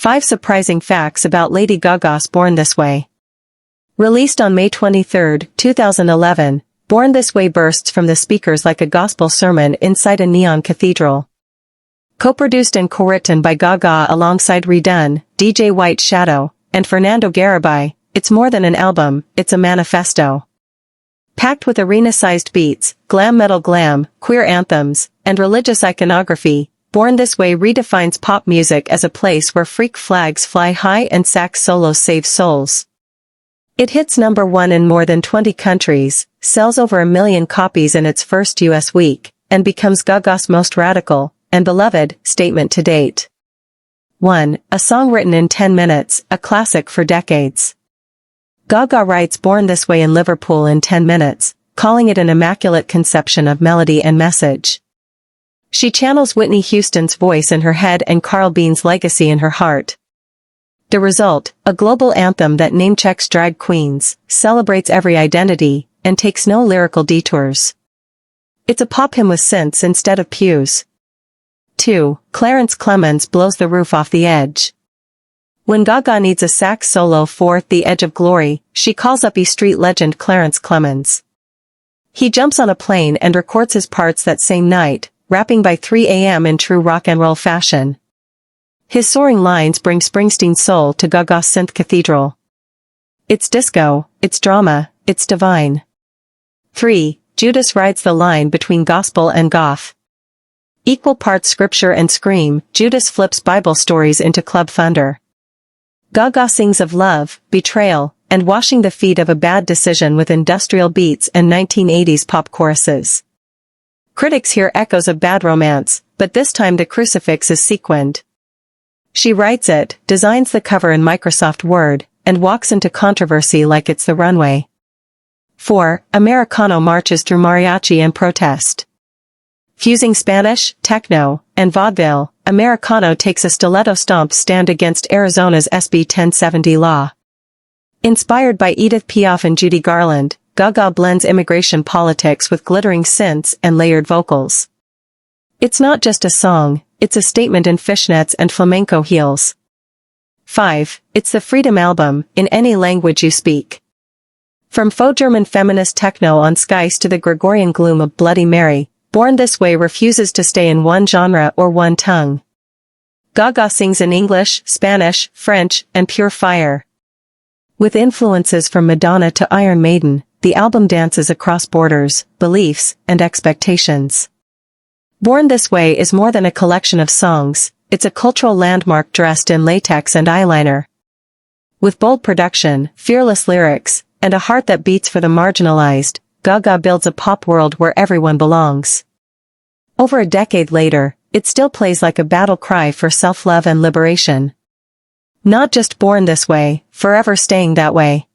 5 Surprising Facts About Lady Gaga's Born This Way. Released on May 23, 2011, Born This Way bursts from the speakers like a gospel sermon inside a neon cathedral. Co-produced and co-written by Gaga alongside Redone, DJ White Shadow, and Fernando Garibay, it's more than an album, it's a manifesto. Packed with arena-sized beats, glam metal glam, queer anthems, and religious iconography, Born This Way redefines pop music as a place where freak flags fly high and sax solos save souls. It hits number 1 in more than 20 countries, sells over 1 million copies in its first US week, and becomes Gaga's most radical and beloved statement to date. 1. A song written in 10 minutes, a classic for decades. Gaga writes Born This Way in Liverpool in 10 minutes, calling it an immaculate conception of melody and message. She channels Whitney Houston's voice in her head and Carl Bean's legacy in her heart. The result, a global anthem that name-checks drag queens, celebrates every identity, and takes no lyrical detours. It's a pop hymn with synths instead of pews. 2. Clarence Clemons blows the roof off the edge. When Gaga needs a sax solo for The Edge of Glory, she calls up E Street legend Clarence Clemons. He jumps on a plane and records his parts that same night, rapping by 3 a.m. in true rock and roll fashion. His soaring lines bring Springsteen's soul to Gaga's synth cathedral. It's disco, it's drama, it's divine. 3. Judas rides the line between gospel and goth. Equal parts scripture and scream, Judas flips Bible stories into club thunder. Gaga sings of love, betrayal, and washing the feet of a bad decision with industrial beats and 1980s pop choruses. Critics hear echoes of Bad Romance, but this time the crucifix is sequined. She writes it, designs the cover in Microsoft Word, and walks into controversy like it's the runway. 4. Americano marches through mariachi in protest. Fusing Spanish, techno, and vaudeville, Americano takes a stiletto stomp stand against Arizona's SB 1070 law. Inspired by Edith Piaf and Judy Garland, Gaga blends immigration politics with glittering synths and layered vocals. It's not just a song, it's a statement in fishnets and flamenco heels. 5. It's the Freedom Album, in any language you speak. From faux German feminist techno on Skies to the Gregorian gloom of Bloody Mary, Born This Way refuses to stay in one genre or one tongue. Gaga sings in English, Spanish, French, and pure fire. With influences from Madonna to Iron Maiden, the album dances across borders, beliefs, and expectations. Born This Way is more than a collection of songs, it's a cultural landmark dressed in latex and eyeliner. With bold production, fearless lyrics, and a heart that beats for the marginalized, Gaga builds a pop world where everyone belongs. Over a decade later, it still plays like a battle cry for self-love and liberation. Not just Born This Way, forever staying that way.